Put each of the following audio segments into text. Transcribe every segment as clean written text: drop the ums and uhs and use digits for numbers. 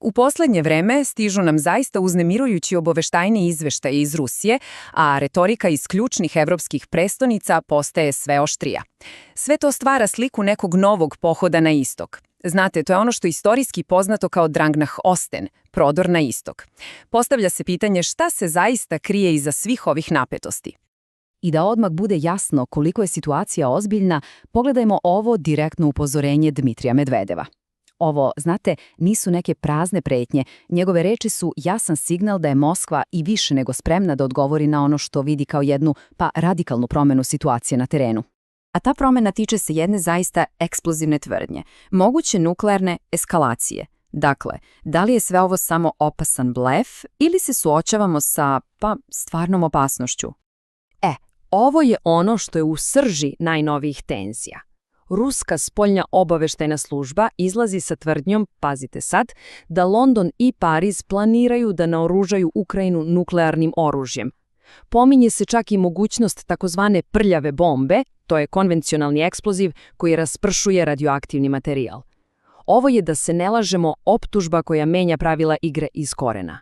U poslednje vreme stižu nam zaista uznemirujući obaveštajni izveštaji iz Rusije, a retorika iz ključnih evropskih prestonica postaje sve oštrija. Sve to stvara sliku nekog novog pohoda na istok. Znate, to je ono što je istorijski poznato kao Drang nach Osten, prodor na istok. Postavlja se pitanje šta se zaista krije iza svih ovih napetosti. I da odmah bude jasno koliko je situacija ozbiljna, pogledajmo ovo direktno upozorenje Dmitrija Medvedeva. Ovo, znate, nisu neke prazne pretnje, njegove reči su jasan signal da je Moskva i više nego spremna da odgovori na ono što vidi kao jednu, radikalnu promjenu situacije na terenu. A ta promjena tiče se jedne zaista eksplozivne tvrdnje, moguće nuklearne eskalacije. Dakle, da li je sve ovo samo opasan blef ili se suočavamo sa, stvarnom opasnošću? Ovo je ono što je u srži najnovijih tenzija. Ruska spoljna obaveštajna služba izlazi sa tvrdnjom, pazite sad, da London i Pariz planiraju da naoružaju Ukrajinu nuklearnim oružjem. Pominje se čak i mogućnost takozvane prljave bombe, to je konvencionalni eksploziv koji raspršuje radioaktivni materijal. Ovo je, da se ne lažemo, optužba koja menja pravila igre iz korena.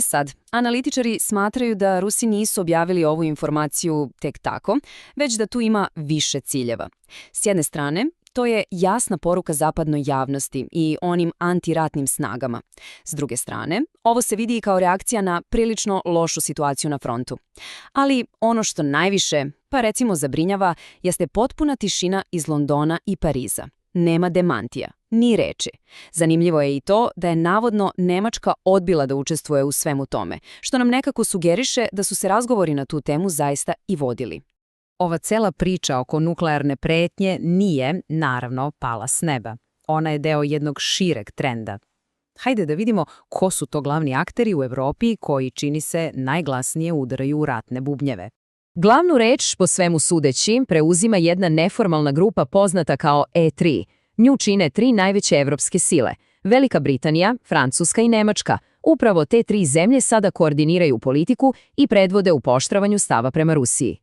Sad, analitičari smatraju da Rusi nisu objavili ovu informaciju tek tako, već da tu ima više ciljeva. S jedne strane, to je jasna poruka zapadnoj javnosti i onim antiratnim snagama. S druge strane, ovo se vidi i kao reakcija na prilično lošu situaciju na frontu. Ali ono što najviše, recimo zabrinjava, jeste potpuna tišina iz Londona i Pariza. Nema demantija, ni reči. Zanimljivo je i to da je navodno Nemačka odbila da učestvuje u svemu tome, što nam nekako sugeriše da su se razgovori na tu temu zaista i vodili. Ova cela priča oko nuklearne pretnje nije, naravno, pala s neba. Ona je deo jednog šireg trenda. Hajde da vidimo ko su to glavni akteri u Evropi koji, čini se, najglasnije udaraju u ratne bubnjeve. Glavnu reč, po svemu sudeći, preuzima jedna neformalna grupa poznata kao E3. Nju čine 3 najveće evropske sile – Velika Britanija, Francuska i Nemačka. Upravo te 3 zemlje sada koordiniraju politiku i predvode u pooštravanju stava prema Rusiji.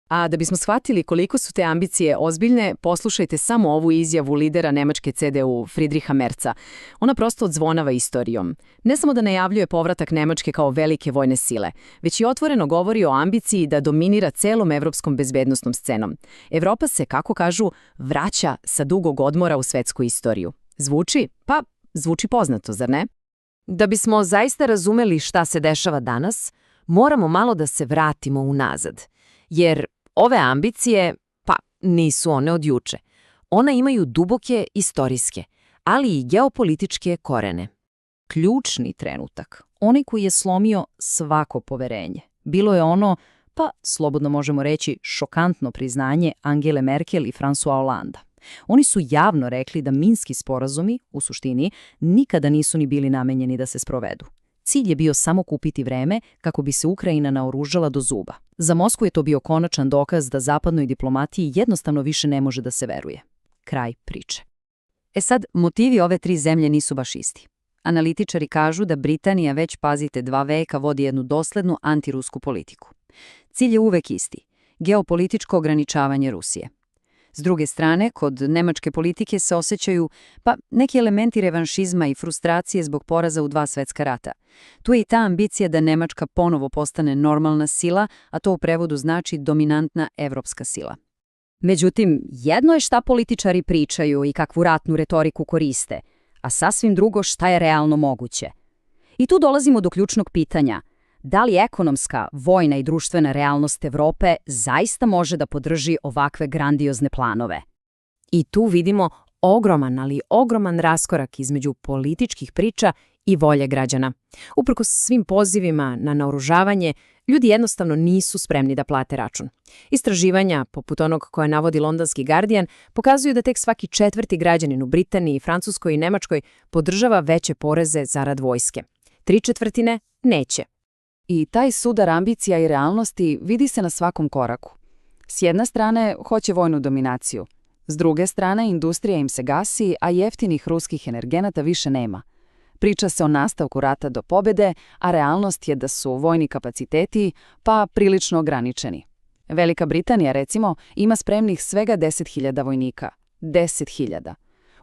A da bismo shvatili koliko su te ambicije ozbiljne, poslušajte samo ovu izjavu lidera nemačke CDU, Friedricha Merza. Ona prosto odzvonava istorijom. Ne samo da najavljuje povratak Nemačke kao velike vojne sile, već i otvoreno govori o ambiciji da dominira celom evropskom bezbednosnom scenom. Evropa se, kako kažu, vraća sa dugog odmora u svetsku istoriju. Zvuči? Zvuči poznato, zar ne? Da bismo zaista razumeli šta se dešava danas, moramo malo da se vratimo unazad. Jer ove ambicije, nisu one od juče. One imaju duboke istorijske, ali i geopolitičke korene. Ključni trenutak, onaj koji je slomio svako poverenje, bilo je ono, slobodno možemo reći, šokantno priznanje Angele Merkel i François Hollanda. Oni su javno rekli da minski sporazumi, u suštini, nikada nisu ni bili namenjeni da se sprovedu. Cilj je bio samo kupiti vreme kako bi se Ukrajina naoružala do zuba. Za Moskvu je to bio konačan dokaz da zapadnoj diplomatiji jednostavno više ne može da se veruje. Kraj priče. Sad, motivi ove 3 zemlje nisu baš isti. Analitičari kažu da Britanija već, pazite, 2 veka vodi jednu doslednu antirusku politiku. Cilj je uvek isti – geopolitičko ograničavanje Rusije. S druge strane, kod nemačke politike se osjećaju neki elementi revanšizma i frustracije zbog poraza u 2 svetska rata. Tu je i ta ambicija da Nemačka ponovo postane normalna sila, a to u prevodu znači dominantna evropska sila. Međutim, jedno je šta političari pričaju i kakvu ratnu retoriku koriste, a sasvim drugo šta je realno moguće. I tu dolazimo do ključnog pitanja. Da li ekonomska, vojna i društvena realnost Evrope zaista može da podrži ovakve grandiozne planove? I tu vidimo ogroman raskorak između političkih priča i volje građana. Uprkos svim pozivima na naoružavanje, ljudi jednostavno nisu spremni da plate račun. Istraživanja, poput onog koje navodi londonski Guardian, pokazuju da tek svaki 4. građanin u Britaniji, Francuskoj i Nemačkoj podržava veće poreze zarad vojske. 3/4 neće. I taj sudar ambicija i realnosti vidi se na svakom koraku. S jedne strane, hoće vojnu dominaciju. S druge strane, industrija im se gasi, a jeftinih ruskih energenata više nema. Priča se o nastavku rata do pobjede, a realnost je da su vojni kapaciteti prilično ograničeni. Velika Britanija, recimo, ima spremnih svega 10.000 vojnika. 10.000.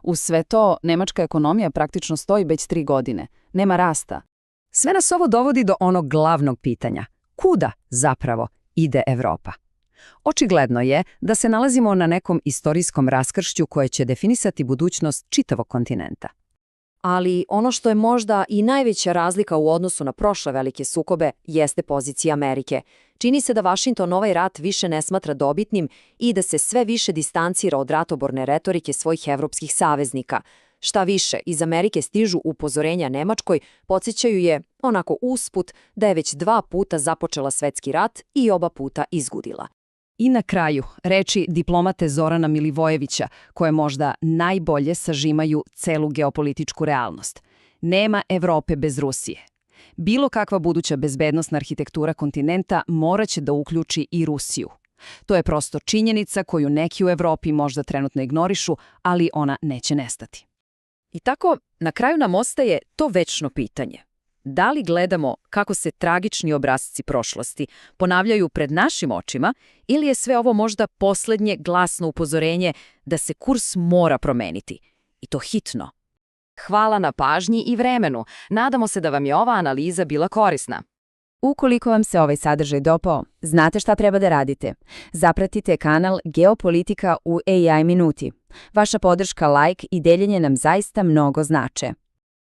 Uz sve to, nemačka ekonomija praktično stoji već 3 godine. Nema rasta. Sve nas ovo dovodi do onog glavnog pitanja. Kuda zapravo ide Evropa? Očigledno je da se nalazimo na nekom istorijskom raskršću koje će definisati budućnost čitavog kontinenta. Ali ono što je možda i najveća razlika u odnosu na prošle velike sukobe jeste pozicija Amerike. Čini se da Vašington ovaj rat više ne smatra dobitnim i da se sve više distancira od ratoborne retorike svojih evropskih saveznika. Šta više, iz Amerike stižu upozorenja Nemačkoj, podsjećaju je, onako usput, da je već 2 puta započela svetski rat i oba puta izgubila. I na kraju, reči diplomate Zorana Milivojevića, koje možda najbolje sažimaju celu geopolitičku realnost. Nema Evrope bez Rusije. Bilo kakva buduća bezbednosna arhitektura kontinenta moraće da uključi i Rusiju. To je prosto činjenica koju neki u Evropi možda trenutno ignorišu, ali ona neće nestati. I tako, na kraju nam ostaje to večno pitanje. Da li gledamo kako se tragični obrasci prošlosti ponavljaju pred našim očima ili je sve ovo možda posljednje glasno upozorenje da se kurs mora promeniti? I to hitno. Hvala na pažnji i vremenu. Nadamo se da vam je ova analiza bila korisna. Ukoliko vam se ovaj sadržaj dopao, znate šta treba da radite. Zapratite kanal Geopolitika u AI minuti. Vaša podrška, like i deljenje nam zaista mnogo znače.